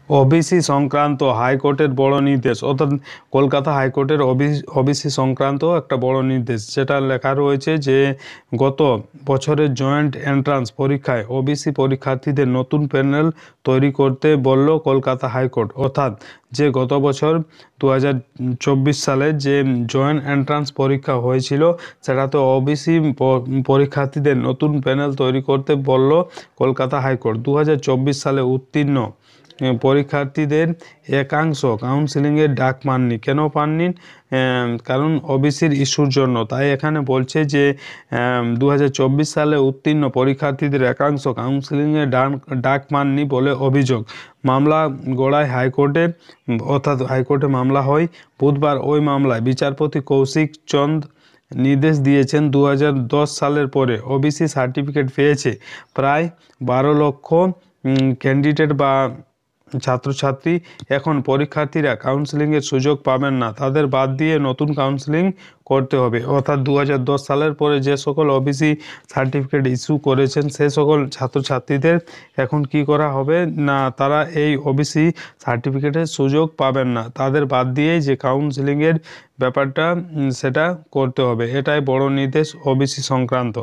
OBC সংক্রান্ত হাইকোর্টের বড় নির্দেশ, অর্থাৎ কলকাতা হাইকোর্টের ওবিসি সংক্রান্ত একটা বড় নির্দেশ, যেটা লেখা রয়েছে যে গত বছরের জয়েন্ট এন্ট্রান্স পরীক্ষায় ওবিসি পরীক্ষার্থীদের নতুন প্যানেল তৈরি করতে বলল কলকাতা হাইকোর্ট। অর্থাৎ যে গত বছর 2024 সালে যে জয়েন্ট এন্ট্রান্স পরীক্ষা হয়েছিল, সেটাতে ওবিসি পরীক্ষার্থীদের নতুন প্যানেল তৈরি করতে বলল কলকাতা হাইকোর্ট। 2024 সালে উত্তীর্ণ পরীক্ষার্থীদের একাংশ কাউন্সিলিংয়ের ডাক পাননি। কেন পাননি? কারণ ওবিসির ইস্যুর জন্য। তাই এখানে বলছে যে 2024 সালে উত্তীর্ণ পরীক্ষার্থীদের একাংশ কাউন্সিলিংয়ের ডাক পাননি বলে অভিযোগ। মামলা গড়ায় হাইকোর্টে, অর্থাৎ হাইকোর্টে মামলা হয় বুধবার। ওই মামলায় বিচারপতি কৌশিক চন্দ নির্দেশ দিয়েছেন 2010 সালের পরে ওবিসি সার্টিফিকেট পেয়েছে প্রায় 12 লক্ষ ক্যান্ডিডেট বা ছাত্রছাত্রী। এখন পরীক্ষার্থীরা কাউন্সিলিংয়ের সুযোগ পাবেন না, তাদের বাদ দিয়ে নতুন কাউন্সিলিং করতে হবে। অর্থাৎ 2010 সালের পরে যে সকল ওবিসি সার্টিফিকেট ইস্যু করেছেন সে সকল ছাত্রছাত্রীদের এখন কি করা হবে না, তারা এই ওবিসি সার্টিফিকেটের সুযোগ পাবেন না, তাদের বাদ দিয়েই যে কাউন্সিলিংয়ের ব্যাপারটা সেটা করতে হবে। এটাই বড় নির্দেশ ওবিসি সংক্রান্ত।